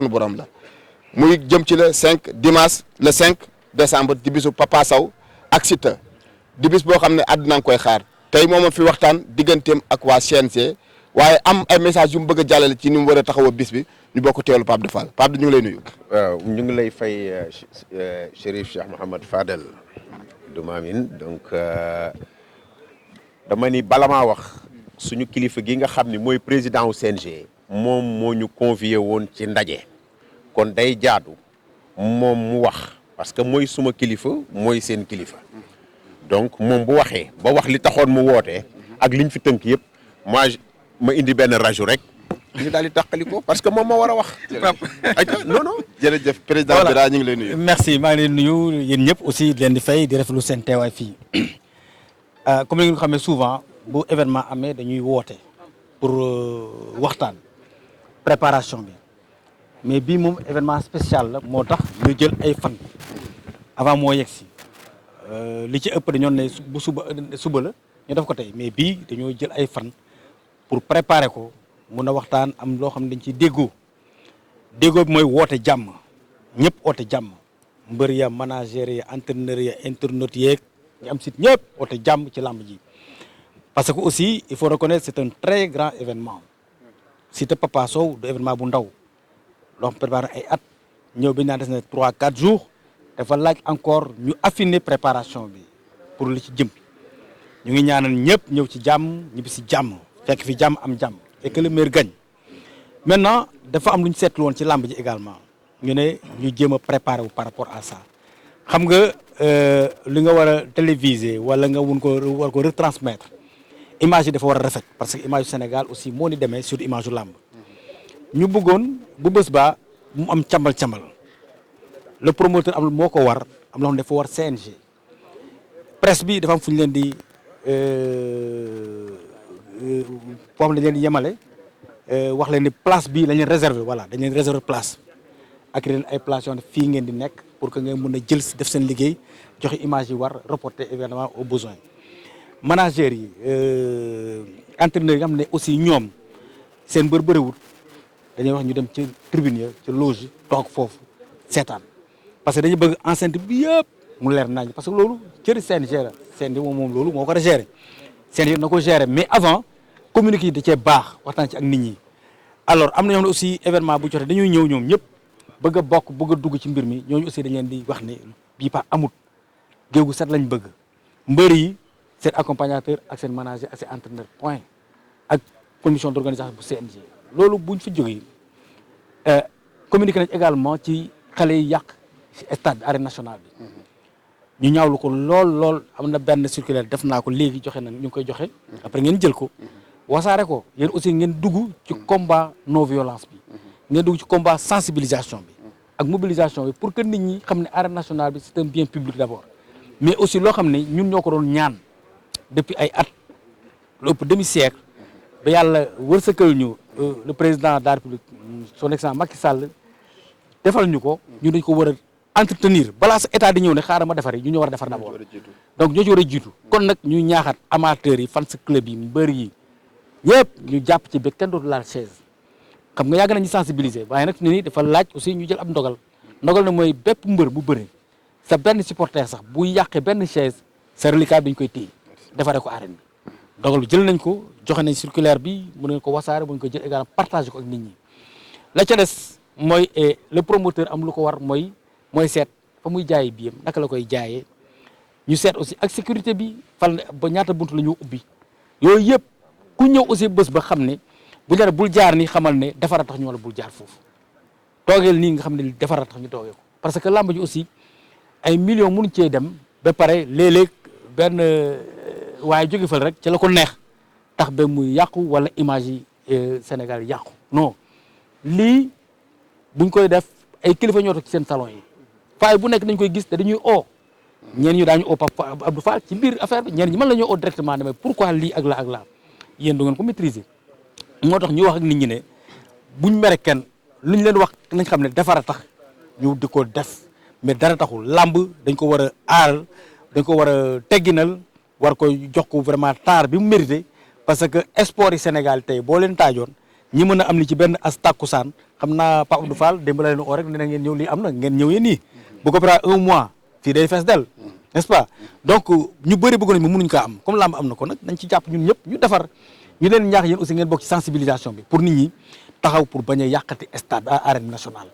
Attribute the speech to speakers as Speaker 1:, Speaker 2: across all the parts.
Speaker 1: borom la muy jëm ci le 5 dimanche le 5 décembre di bisu Papa Sow ak Siteu di bis boo xam ne àdduna ngi koy xaar tey moom fi waxtaan digganteem ak waa CNG waaye am ay message yu mu bëgg a jàllale ci ni mu war a taxawoo bis bi ñu bokk teewlu Pape Fall Pape ñu ngi lay nuyu.
Speaker 2: waaw ñu ngi lay fay Chérif Cheikh Mouhamed Fadel du Maamin donc dama ni bala maa wax suñu kilifa gi nga xam ni mooy président wu CNG moom moo ñu convié woon ci ndaje kon day jaadu moom mu wax parce que mooy suma kilifa mooy seen kilifa donc moom bu waxee ba wax li taxoon mu wootee ak liñ fi tënk yëpp ma indi benn rajo rek ñu daal di tàqali ko parce que moom moo war a wax. non non.
Speaker 1: jërëjëf président Bira ñu ngi lay nuyu.
Speaker 3: merci maa ngi leen nuyu yéen ñëpp aussi di leen di fay di rafetlu seen teewaay fii comme ni nga xam ne souvent bu événement amee dañuy woote pour waxtaan préparation bi mais bii moom événement spécial la moo tax ñu jël ay fan avant moo yegg si li ci ëpp dañoo ne bu suba la ñu def ko tey mais bii dañoo jël ay fan pour préparer ko. mun a waxtaan am loo xam ne dañ ciy déggoo bi mooy woote jàmm ñëpp woote jàmm mbër ya manager ya entraîneur ya internautes yeeg ñu am site ñëpp woote jàmm ci làmb ji parce que aussi il faut reconnaître c'est un très grand événement Siteu Papa Sow du événement bu ndaw loo xam préparé ay at ñëw bi ñu naan des na 3-4 jours dafa laaj encore ñu affiner préparation bi pour li ci jëm ñu ngi ñaanal ñëpp ñëw ci jàmm ñibbi si jàmm fekk fi jàmm am jàmm et que le meilleur gagne maintenant dafa am lu ñu seetlu woon ci làmb ji également ñu ne ñu jéem a préparer wu par rapport à ça xam nga li nga war a téléviser wala nga war ko retransmettre image yi dafa war a rafet parce que image yu Sénégal aussi moo ni demee sur image yu làmb ñu bëggoon bu bés baa mu am càmbal le promoteur am moo ko war am loo xam ne dafa war CNG presse bi dafa am fu ñu leen di foo xam ne dañ leen di yemale wax leen ni place bii lañ leen réserver voilà dañ leen réserver place ak leen ay place yoo xam ne fii ngeen di nekk pour que ngeen mën a jël def seen liggéey joxe image yi war reporter événement au besoin managers yi entraîneurs yi nga xam ne aussi ñoom seen bëriwul dañuy wax ñu dem ci tribune ya ci loge toog foofu seetaan parce que dañu bëgg enceinte bi yëpp mu leer nañ parce que loolu cëri CNG la CNG moom loolu moo ko gérer CNG na ko gérer mais avant communiqué yi da cee baax waxtaan ci ak nit ñi alors am na ñoo xam ne aussi événement bu jotee dañuy ñëw ñoom ñëpp bëgg a bokk bëgg a dugg ci mbir mi ñooñu aussi dañ leen di wax ne bii pas amut géew gu set lañ bëgg mbër yi seen accompagnateur ak seen manager ak seen entraîneur point ak commission d'organisation bu CNG loolu buñ fi jógee communiqué nañ également ci xale yi yàq ci stade arène nationale bi ñu ñaawlu ko lool am na benn circulaire def naa ko léegi joxe nañ ñu ngi koy joxe après ngeen jël ko wasaare ko yéen aussi ngeen dugg ci combat non violence bi ngeen dugg ci combat sensibilisation bi ak mobilisation bi pour que nit ñi xam ne arène nationale bi c'est un bien public d'abord mais aussi loo xam ne ñun ñoo ko doon ñaan depuis ay at lu ëpp demi-siècle ba yàlla wërsëgal ñu le président de la République son excellence Macky Sall defal ñu ko ñu dañ ko war a entretenir balaa sa état di ñëw ne xaaral ma defar yi ñu ñoo war a defar d'abord donc ñoo ci war a jiitu kon nag ñu ñaaxaat amateurs yi fans club yi mbër yi ñëpp ñu jàpp ci ba kenn dootu laal chaise xam nga yàgg nañu sensibiliser waaye nag ni dafa laaj aussi ñu jël ab ndogal na mooy bépp mbër bu bëri sa benn supporter sax bu yàqee benn chaise sa reliquat bi ñu koy téye defaree ko arène bi ndogal bi jël nañ ko joxe nañ circulaire bi mën nañ ko wasaare mën ko jël également partager ko ak nit ñi la ca des mooy le promoteur am lu ko war mooy seet fa muy jaayee biyam naka la koy jaayee ñu seet aussi ak sécurité bi fal ba ñaata buntu la ñu ubbi yooyu yëpp ku ñëw aussi bés ba xam ne bu ñu bul jaar ni xamal ne defara tax ñu wala bul jaar foofu toogeel nii nga xam ne defara tax ñu toogee ko parce que làmb ji aussi ay millions mënuñ cee dem ba pare léeg-léeg benn waaye jóge fal rek ci la ko neex tax ba muy yàqu wala image yi Sénégal yàqu non lii buñ koy def ay kilifa ñoo toog ci seen salon yi faay bu nekk dañ koy gis te dañuy oo ñeen ñu daañu oo Papa Abdou Fall ci biir affaire bi ñeen ñi mën la ñoo oo directement ne mais pourquoi lii ak la yéen du ngeen ko maîtriser moo tax ñu wax ak nit ñi ne buñ mere kenn luñ leen wax nañ xam ne defara tax ñu di ko def mais dara taxul làmb dañ ko war a aar dañ ko war a tegginal war ko jox ko vraiment taar bi mu mérité parce que sport yi Sénégal tey boo leen taajoon ñi mën a am ni ci benn as tàkkusaan xam naa Pape Abdou Fall démb la leen oo rek ne na ngeen ñëw lii am na ngeen ñëw yéen nii bu ko paree 1 mois fii day fees del n'est-ce pas donc ñu bëri bëgg nañ mënuñ ko am comme lamb am na ko nag nañ ci jàpp ñun ñëpp ñu defar ñu leen ñaax yéen aussi ngeen bokk ci sensibilisation bi pour nit ñi taxaw pour bañ a yàqati stade à arène nationale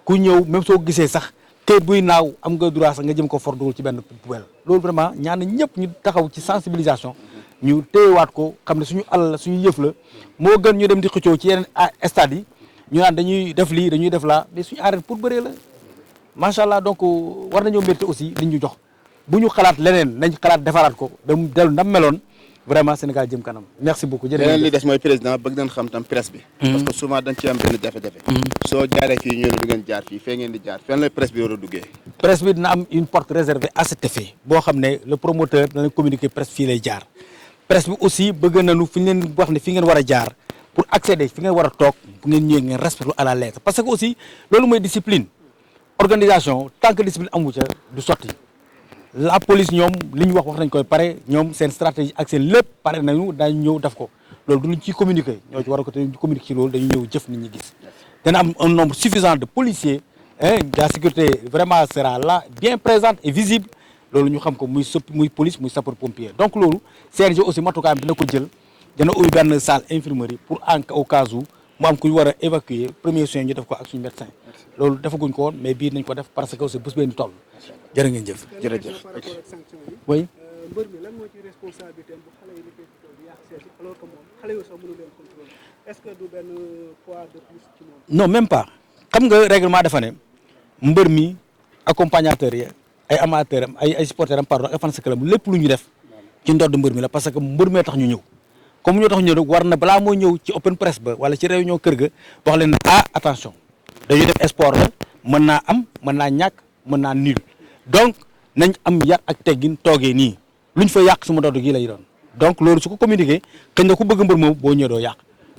Speaker 3: ku ñëw même soo gisee sax kayit buy naaw am nga droit sax nga jëm ko for dugal ci benn poubelle loolu vraiment ñaan na ñëpp ñu taxaw ci sensibilisation ñu téyewaat ko xam ne suñu alal la suñu yëf la moo gën ñu dem di xëccoo ci yeneen stade yi ñu naan dañuy def lii dañuy def laa mais suñu arène pour bëree la macha allah donc war nañoo mérité aussi liñ ñu jox bu ñu xalaat leneen nañ xalaat defaraat ko dem dellu ndam meloon vraiment Sénégal jëm kanam merci beaucoup.
Speaker 1: leneen li des mooy président bëgg nañ xam tam presse bi. parce que souvent dañ ci am benn jafe-jafe. soo jaaree fii ñu ne du ngeen jaar fii fee ngeen di jaar fenn la presse bi war a duggee.
Speaker 3: presse bi dina am une porte réservée à cet effet boo xam ne le promoteur dana communiquer presse fii lay jaar presse bi aussi bëgg nañu fi ñu leen wax ne fi ngeen war a jaar pour accéder fi ngeen war a toog bu ngeen ñëwee ngeen respecté à la lettre parce que aussi loolu mooy discipline organisation tant que discipline amu ca du sotti. la police ñoom li ñu wax nañ koy pare ñoom seen stratégie ak seen lépp pare nañu daañu ñëw def ko loolu du ñu ciy communiquer ñoo ci war a ko te ñu communiquer ci loolu dañu ñëw jëf nit ñi gis dana am un nombre suffisant de policiers la sécurité vraiment sera là bien présente et visible loolu ñu xam ko muy police muy sapeur pompier donc loolu CNG aussi matukaayam dina ko jël dana ubbi benn salle infirmerie pour en au cas où mu am ku ñu war a évacuer premier soin ñu def ko ak suñu médecin loolu defaguñ ko woon mais bii nañ ko def parce que aussi bés bee ñu toll jërë ngeen jëf.
Speaker 1: jërëjëf.
Speaker 3: oui.
Speaker 4: mbër mi lan moo ci responsabilité bu xale yi nekkee di yàq seet alors que moom xale yooyu sax mënu leen contrôler est-ce que du benn poids de plus ci moom.
Speaker 3: non même pas xam nga règlement dafa ne mbër mi accompagnateur yi ay amateur am ay supporter am pardon ay fans club lépp lu ñu def ci ndodd mbër mi la parce que mbër mee tax ñu ñëw comme ñoo tax ñu ñëw rek war na balaa moo ñëw ci open press ba wala ci réunion kër ga wax leen attention dañuy def sport la mën naa am mën naa ñàkk mën naa nul donc nañ am yar ak teggin toogee nii luñ fa yàq suma ndodd gi lay doon donc loolu su ko communiqué xëy na ku bëgg mbër moom boo ñëwee doo yàq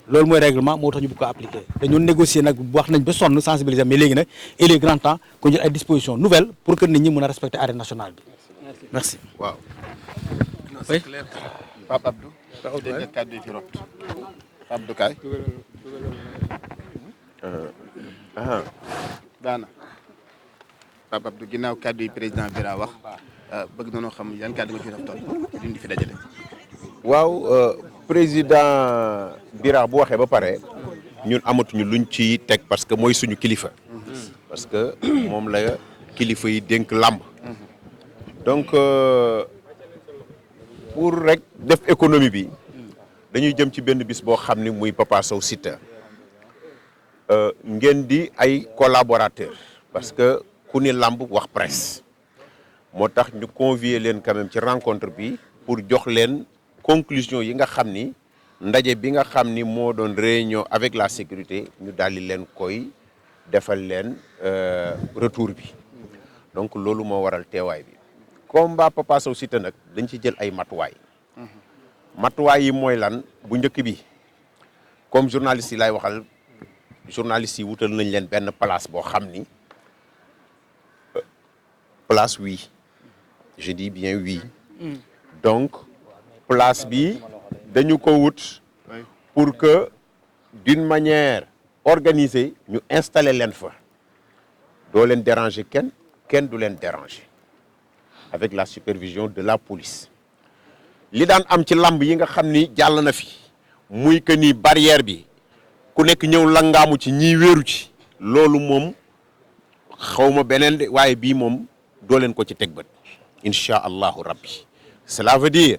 Speaker 3: loolu mooy règlement moo tax ñu bëgg ko appliqué dañoo négocier nag wax nañ ba sonn sensibiliser mais léegi nag il est grand temps ko jël ay dispositions nouvelles pour que nit ñi mën a respecter arène nationale bi merci.
Speaker 1: waaw.
Speaker 3: oui.
Speaker 1: Pape Abdou. dégg nga kàddu yi fi rot. Pape Abdou Kaay. daana Pape Abdou ginnaaw kàddu yi président Bira wax bëgg na noo xam yan kàddu nga ci def toll li fi dajale.
Speaker 2: waaw président Bira bu waxee ba pare ñun amatuñu luñ ci teg parce que mooy suñu kilifa. parce que moom la kilifa yi dénk làmb. donc pour rek def économie bi dañuy jëm ci benn bis boo xam ni muy Papa Sow Siteu ngeen di ay collaborateurs parce que ku ni làmb wax presse moo tax ñu convier leen quand même ci rencontre bi pour jox leen conclusion yi nga xam ni ndaje bi nga xam ni moo doon réunion avec la sécurité ñu daal di leen koy defal leen retour bi donc loolu moo waral teewaay bi combat Papa Sow Siteu nag dañ ci jël ay matuwaay matuwaay yi mooy lan bu njëkk bi comme journaliste yi lay waxal journaliste yi wutal nañ leen benn place boo xam ni place oui je dis bien oui donc place bi dañu ko wut pour que d'une manière organisée ñu installer leen fa doo leen déranger kenn du leen déranger avec la supervision de la police li daan am ci lamb yi nga xam ni jàll na fi muy que ni barrière bi ku nekk ñëw langaamu ci ñiy wéeru ci loolu moom xawma beneen de waaye bii moom doo leen ko ci teg bët incha allahu rabbi cela veut dire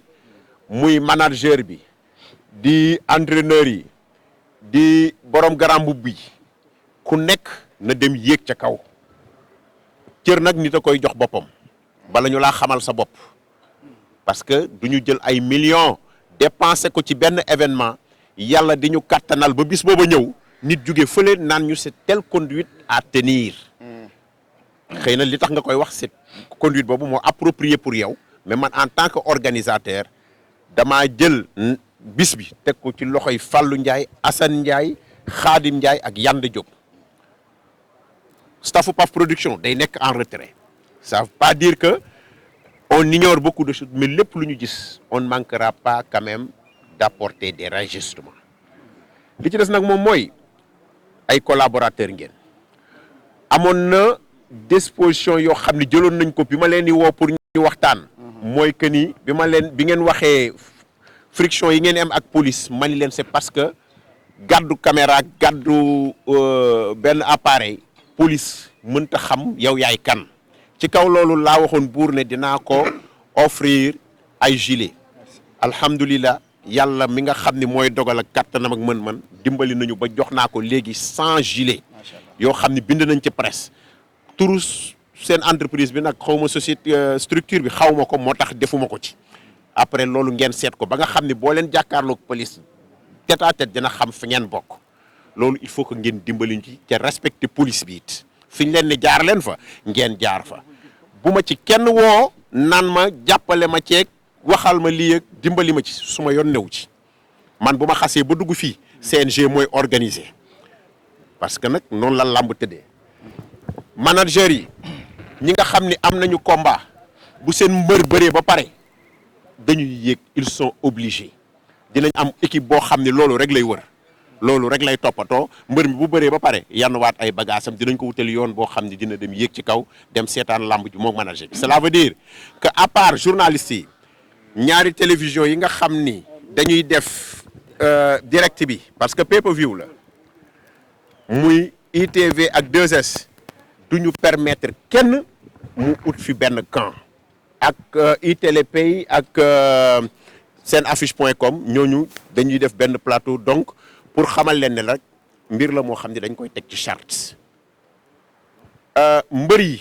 Speaker 2: muy manager bi di entraîneur yi di borom garam mbubb bi ku nekk na dem yéeg ca kaw cër nag nit a koy jox boppam bala ñu laa xamal sa bopp parce que du ñu jël ay millions dépensé ko ci benn événement yàlla di ñu kattanal ba bis booba ñëw nit jóge fële naan ñu c'est telle conduite à tenir xëy na li tax nga koy wax c'est conduite boobu moo approprié pour yow mais man en tant que organisateur damaa jël bis bi teg ko ci loxoy Fallou Ndiaye Assane Ndiaye Khadim Ndiaye ak Yande Diop staffu PAF production day nekk en retrait ça veut pas dire que on ignore beaucoup de choses mais lépp lu ñu gis on ne manquera pas quand même d'apporter des réajustements li ci des nag moom mooy ay collaborateurs ngeen amoon na disposition yoo xam ne jëloon nañ ko bi ma leen di woo pour ñu waxtaan mooy que ni bi ngeen waxee friction yi ngeen am ak police ma ni leen c'est parce que gàddu caméra gàddu benn appareil police mënta xam yow yaay kan ci kaw loolu laa waxoon buur ne dinaa ko offrir ay gilet alhamdulilah yàlla mi nga xam ne mooy dogal ak kattanam ak mën-mën dimbali nañu ba jox naa ko léegi 100 gilets yoo xam ne bind nañ ci presse turu seen entreprise bi nag xaw ma société structure bi xaw ma ko moo tax defuma ko ci après loolu ngeen seet ko ba nga xam ne boo leen jàkkaarloog police tête à tête dina xam fi ngeen bokk loolu il faut que ngeen dimbali ci ca respecter police bi it fi ñu leen ne jaar leen fa ngeen jaar fa bu ma ci kenn woo naan ma jàppale ma ceeg waxal ma lii ak dimbali ma ci su ma yoon new ci man bu ma xasee ba dugg fii CNG mooy organiser parce que nag noonu la làmb tëddee manager yi ñi nga xam ni am nañu combat bu seen mbër bëree ba pare dañuy yéeg ils sont obligés dinañ am équipe boo xam ne loolu rek lay wër loolu rek lay toppatoo mbër mi bu bëree ba pare yann waat ay bagaasam dinañ ko wutal yoon boo xam ne dina dem yéeg ci kaw dem seetaan lamb ji moom manager bi cela veut dire que à part journalistes yi ñaari télévision yi nga xam ni dañuy def direct bi parce que pay-per-view la muy ITV ak 2S duñu permettre kenn mu ut fi benn camp ak iTélépay ak seen affiche.com ñooñu dañuy def benn plateau donc pour xamal leen ne rek mbir la moo xam ne dañ koy teg ci charte mbër yi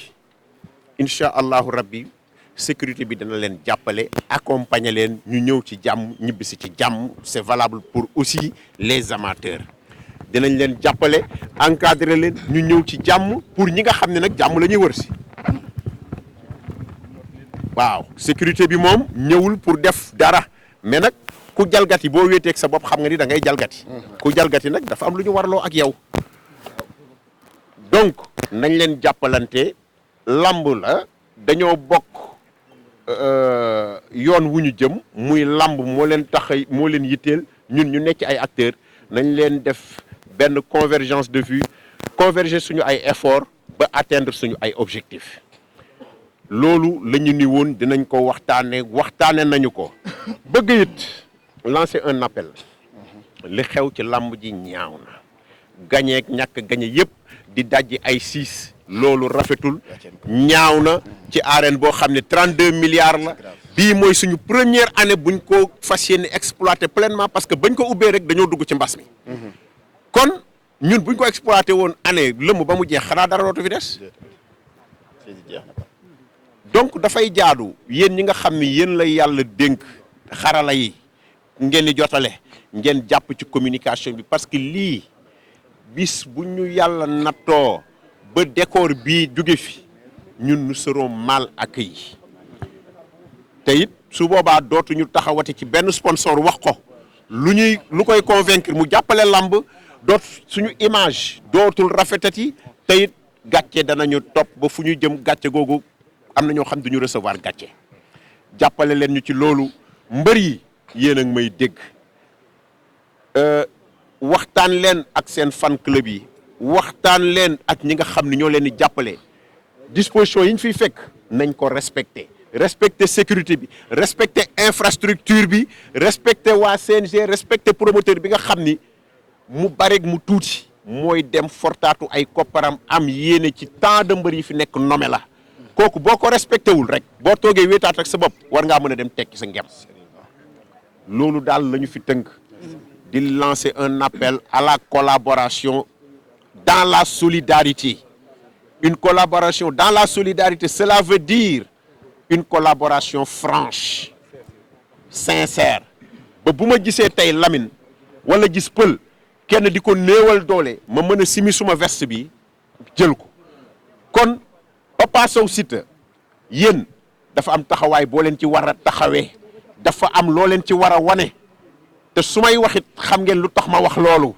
Speaker 2: incha allahu rabbi sécurité bi dana leen jàppale accompagner leen ñu ñëw ci jàmm ñibbisi ci jàmm c'est valable pour aussi les amateurs dinañ leen jàppale encadrer leen ñu ñëw ci jàmm pour ñi nga xam ne nag jàmm la ñuy wër si waaw sécurité bi moom ñëwul pour def dara mais nag ku jalgati boo wéeteeg sa bopp xam nga ni da ngay jalgati ku jalgati nag dafa am lu ñu warloo ak yow donc nañ leen jàppalante lamb la dañoo bokk yoon wu ñu jëm muy lamb moo leen tax moo leen yitteel ñun ñu nekk ay acteurs nañ leen def benn convergence de vue converger suñu ay efforts ba atteindre suñu ay objectifs loolu la ñu ni woon dinañ ko waxtaane nañu ko bëgg it lancer un appel li xew ci lamb ji ñaaw na gañeek ñàkk gañe yëpp di dajji ay 6 loolu rafetul ñaaw na ci arène boo xam ne 32 milliards la bii mooy suñu première année buñ ko fas yéene exploiter pleinement parce que bañ ko ubbee rek dañoo dugg ci mbas mi kon ñun buñ ko exploiter woon année lëmm ba mu jeex xanaa dara dootu fi des donc dafay jaadu yéen ñi nga xam ni yéen la yàlla dénk xarala yi ngeen di jotale ngeen jàpp ci communication bi parce que lii bis bu ñu yàlla nattoo ba décor bii jóge fi ñun nous serons mal accueillis te it su boobaa dootuñu taxawati ci benn sponsor wax ko lu koy convaincre mu jàppale lamb suñu image dootul rafetati te it gàcce danañu topp ba fu ñu jëm gàcce googu am na ñoo xam duñu recevoir gàcce jàppale leen ñu ci loolu mbër yi yéen a ngi may dégg waxtaan leen ak seen fan club yi waxtaan leen ak ñi nga xam ne ñoo leen di jàppale disposition yi ñu fiy fekk nañ ko respecter sécurité bi respecter infrastructure bi respecter waa CNG respecter promoteur bi nga xam ni mu bareeg mu tuuti mooy dem fortaatu ay kopparam am yéene ci tant de mbër yi fi nekk nommé la kooku boo ko respecté wul rek boo toogee wéetaat ak sa bopp war ngaa mën a dem tekki sa ngem loolu daal la ñu fi tënk di lancer un appel à la collaboration dans la solidarité une collaboration dans la solidarité cela veut dire une collaboration franche sincère ba bu ma gisee tey Lamine wala gis Pël kenn di ko néewal doole ma mën a simi suma veste bi jël ko kon Papa Sow Siteu yéen dafa am taxawaay boo leen ci war a taxawee dafa am loo leen ci war a wane te su may waxit xam ngeen lu tax ma wax loolu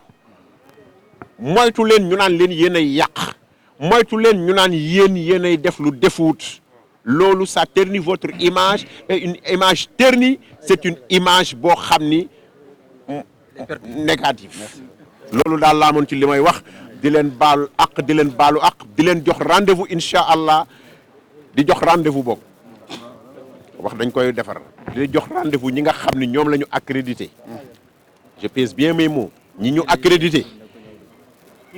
Speaker 2: moytu leen ñu naan leen yéen ay yàq moytu leen ñu naan yéen ay def lu defuut loolu ça ternit votre image et une image ternie c'est une image boo xam ni négative loolu daal laa moon ci li may wax di leen baalu ak di leen baalu ak di leen jox rendez-vous incha allah di jox rendez-vous boobu wax dañ koy defar di jox rendez-vous ñi nga xam ni ñoom la ñu accrédité je pèse bien mes mots ñi ñu accrédité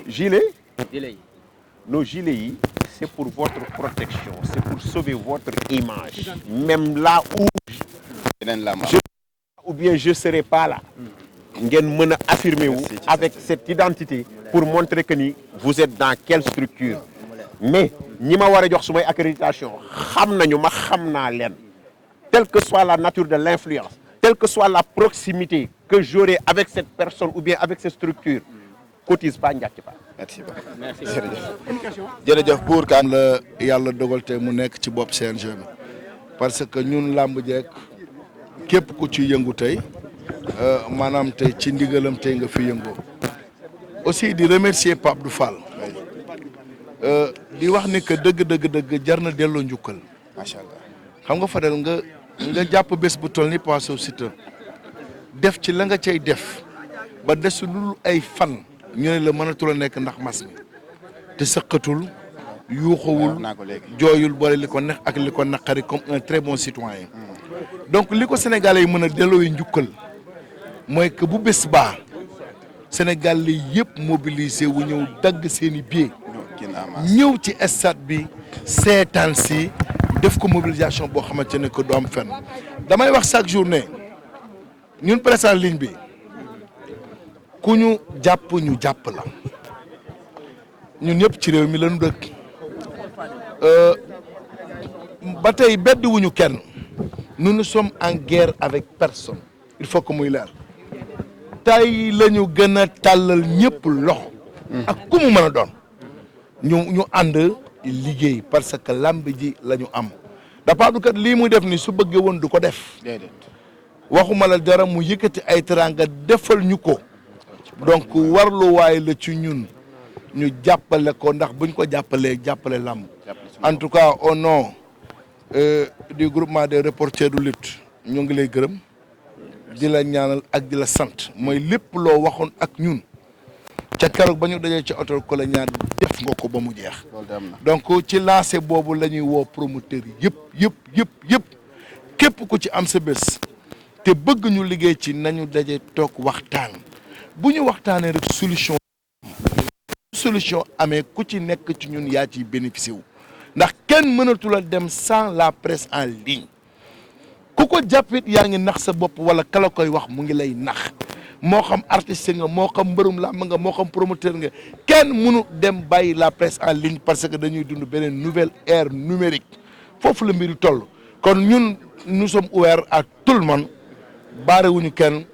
Speaker 2: gilet nos gilets yi c'est pour votre protection c'est pour sauver votre image même là où ou bien je serai pas là ngeen mën a affirmer wu avec cette identité pour montrer que ni vous êtes dans quelle structure mais ñi ma war a jox sumay accréditation xam nañu ma xam naa leen telle que soit la nature de l'influence telle que soit la proximité que j'aurai avec cette personne ou bien avec cette structure cotise pas njàcc pas.
Speaker 1: merci beaucoup jërëjëf buur kaan la yàlla dogal te mu nekk ci bopp CNG bi parce que ñun làmb jeek képp ku ci yëngu tey maanaam tey ci ndigalam tey nga fi yëngoo aussi di remercier Pape Abdou Fall di wax ni que dëgg jar na delloo njukkal macha allah xam nga Fadel nga jàpp bés bu toll ni Papa Sow Siteu def ci la nga cay def ba desu lu ay fan ñu ne la mënatul a nekk ndax mas mi te sëqatul yuuxawul jooyul boole li ko neex ak li ko naqari comme un très bon citoyen donc li ko Sénégalais yi mën a delloo yi njukkal mooy que bu bés baa Sénégal li yëpp mobilisé wu ñëw dagg seeni billet ñëw ci stade bi seetaan si def ko mobilisation boo xamante ne que du am fenn damay wax chaque journée ñun presse en ligne bi ku ñu jàpp la ñun ñëpp ci réew mi lañu dëkk ba tey beddi wuñu kenn nous sommes en guerre avec personne il faut que muy leer tey la ñu gën a tàllal ñëpp loxo ak ku mu mën a doon ñu ànd liggéey parce que lamb ji la ñu am dafa du kat lii muy def ni su bëggee woon du ko def waxuma la dara mu yëkkati ay teranga defal ñu ko donc warluwaay la ci ñun ñu jàppale ko ndax buñ ko jàppalee jàppale lamb en tout cas au nom du groupement des reporters de lutte ñu ngi lay gërëm di la ñaanal ak di la sant mooy lépp loo waxoon ak ñun ca keroog ba ñu dajee ci hôtel ko la ñaar def nga ko ba mu jeex donc ci lancé boobu la ñuy woo promoteur yëpp képp ku ci am sa bés te bëgg ñu liggéey ci nañu daje toog waxtaan bu ñu waxtaanee rek solution amee ku ci nekk ci ñun yaa ciy bénéficié wu ndax kenn mënatul a dem sans la presse en ligne ku ko jàppit yaa ngi nax sa bopp wala kala koy wax mu ngi lay nax moo xam artiste nga moo xam mbërum làmb nga moo xam promoteur nga kenn mënu dem bàyyi la presse en ligne parce que dañuy dund beneen nouvelle ère numérique foofu la mbiri toll kon ñun nous sommes ouverts à tout le monde baare wuñu kenn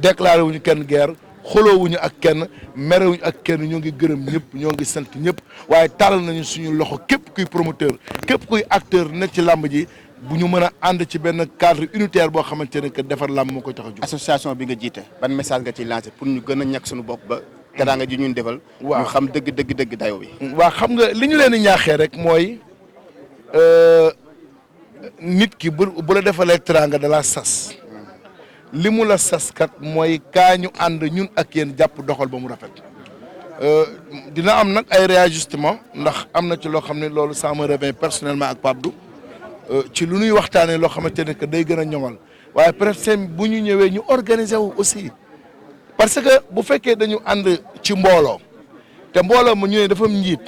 Speaker 1: déclaré wuñu kenn guerre xoloowuñu ak kenn merewuñu ak kenn ñoo ngi gërëm ñëpp ñoo ngi sant ñëpp waaye tàllal nañu suñu loxo képp kuy promoteur képp kuy acteur nekk ci làmb ji bu ñu mën a ànd ci benn cadre unitaire boo xamante ne que defar làmb moo koy tax a jóg.
Speaker 5: association bi nga jiite ban message nga ciy lancé pour ñu gën a ñàkk suñu bopp ba teraanga ji ñun defal.
Speaker 1: waaw
Speaker 5: ñu xam dëgg dayo bi.
Speaker 1: waa xam nga li ñu leen di ñaaxee rek mooy nit ki bu la defalee teraanga da la sas li mu la sas kat mooy kaa ñu ànd ñun ak yéen jàpp doxal ba mu rafet dina am nag ay réajustement ndax am na ci loo xam ne loolu ça me revient personnellement ak Pape Abdou ci lu ñuy waxtaanee loo xamante ne que day gën a ñoŋal waaye presque bu ñu ñëwee ñu organiser wu aussi parce que bu fekkee dañu ànd ci mbooloo te mbooloo mu ñu ne dafa am njiit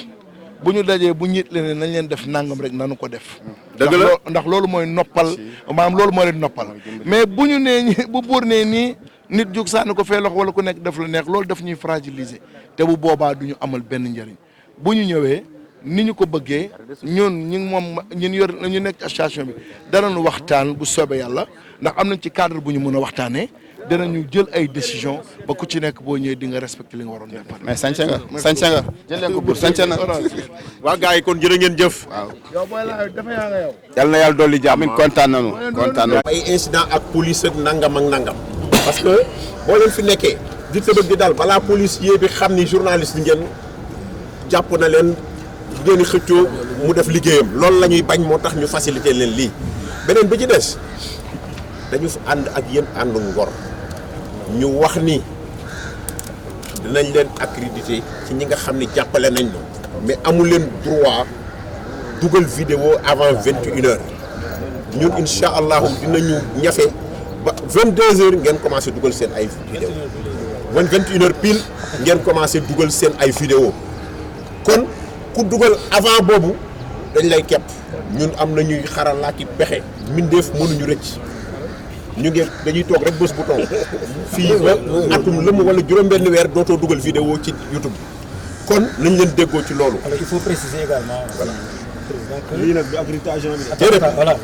Speaker 1: bu ñu dajee bu njiit leen nañ leen def nangam rek nanu ko def.
Speaker 2: dëgg la
Speaker 1: ndax loolu mooy noppal maanaam loolu moo leen noppal mais bu ñu nee bu buur nee nii nit jóg sànni ko fee loxo wala ku nekk def la neex loolu daf ñuy fragiliser te bu boobaa du ñu amal benn njëriñ bu ñu ñëwee. ni ñu ko bëggee ñun ñu nekk ci association bi danañu waxtaan bu soobee yàlla ndax am nañ ci cadre bu ñu mën a waxtaanee danañu jël ay décision ba ku ci nekk boo ñëwee di nga respecté li nga waroon def.
Speaker 5: mais sañse nga jël leen ko pour sañse na.
Speaker 2: waa gars yi kon jërë ngeen jëf.
Speaker 5: waaw
Speaker 1: yow booy laa dafa yaa nga yow.
Speaker 2: yal na yàlla dolli jàmm.
Speaker 5: amiin kontaan nañu.
Speaker 2: ay incident ak police ak nangam ak nangam. parce que boo leen fi nekkee di tëbëg di dal balaa police yee bi xam ni journaliste ngeen jàpp na leen. ngeen di xëccoo mu def liggéeyam loolu la ñuy bañ moo tax ñu faciliter leen lii beneen bi ci des dañu fi ànd ak yéen ànd ngor ñu wax ni dinañ leen accrédité ci ñi nga xam ne jàppale nañ ñu mais amu leen droit dugal vidéo avant 21h ñun incha allahu dinañu ñafe ba 22h ngeen commencé dugal seen ay vidéo 21h pile ngeen commencé dugal seen ay vidéo kon ku dugal avant boobu dañ lay kepp ñun am na ñuy xaralaaki pexe mbindeef mënuñu rëcc ñu ngi dañuy toog rek bés bu toog fii ba atum lëmm wala juróom-benn weer dootoo dugal vidéo ci YouTube kon nañ leen déggoo ci loolu.
Speaker 3: Alors il faut préciser également. Voilà.
Speaker 6: lii nag du accréditation bi.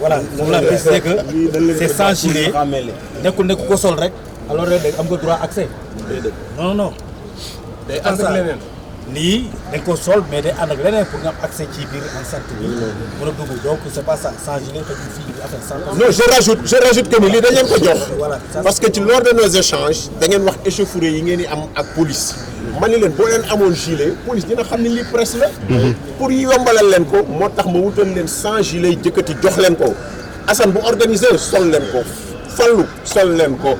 Speaker 3: voilà moom la préciser que c'est sans gilet nekkul ne ku ko sol rek alors rek am nga droit accès. non. day ànd ak leneen. lii dañ ko sol mais day ànd ak leneen pour nga am accès ci biir enceinte bi mën a dugg donc c'est pas ça sans gilet te fii bi affaire sans.
Speaker 2: non je rajoute que ni lii dañ leen ko jox. parce que ci lors de nos échanges da ngeen wax échauffourée yi ngeen di am ak police. ma ni leen boo leen amoon gilet police dina xam ne lii presse la. pour yombalal leen ko moo tax ma wutal leen sans gilet jëkkati jox leen ko Assane bu organisé sol leen ko Fallou sol leen ko.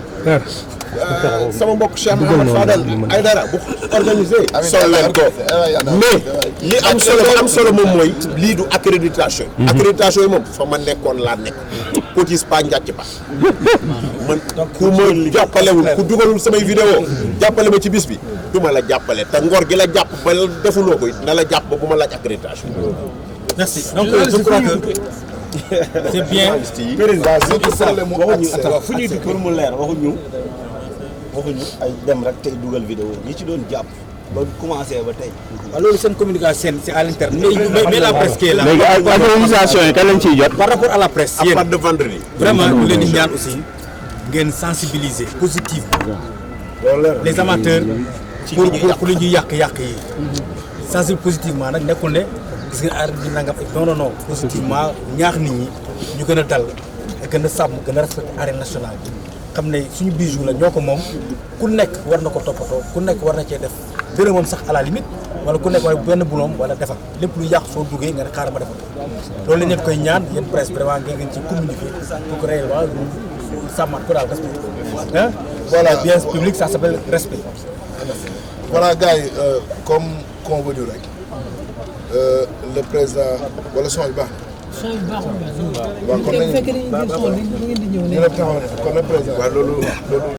Speaker 2: sama mbokk Cheikh Mouhamed Fadel Aïdara bu organisé sol leen ko mais li am solo moom mooy lii du accréditation accréditation yi moom fa ma nekkoon laa nekk cotis pa njàcc pa man ku ma jàppalewul ku dugalul samay vidéo jàppale ma ci bis bi du ma la jàppale te ngor gi la jàpp ba defuloo ko na la jàpp ba bu ma laaj accréditation.
Speaker 3: Merci donc je crois que c'est bien
Speaker 6: président fu ñuy di pour mu leer waxuñu ay dem rek tey dugal vidéo ñi ci doon jàpp ba commencé ba tey.
Speaker 3: waaw loolu seen communication c'est à l'interne mais la presse qui est là.
Speaker 5: léegi organisation yi kan lañ ciy jot.
Speaker 3: par rapport à la presse
Speaker 2: à
Speaker 3: yéen
Speaker 2: part de vendredi.
Speaker 3: vraiment ñu leen di ñaan aussi ngeen sensibiliser positivement les amateurs pour li ñuy yàq yi sensibiliser positivement nag nekkul ne gis nga aar bi nangam non positivement ñaax nit ñi ñu gën a dal gën a sàmm gën a respecter arène nationale bi xam ne suñu bijou la ñoo ko moom ku nekk war na ko toppatoo ku nekk war na cee def dërëmam sax à la limite wala ku nekk waaye benn buloom wala defal lépp lu yàq soo duggee nga ne xaaral ma defal loolu la ñu koy ñaan yéen presse vraiment ngeen ci communiquer pour que réellement sàmmaat ko daal respect ah voilà bien public ça s'appelle respect.
Speaker 7: Voilà gars yi comme convenu rek le président wala son yu baax na. waaw kon nañu kon le président.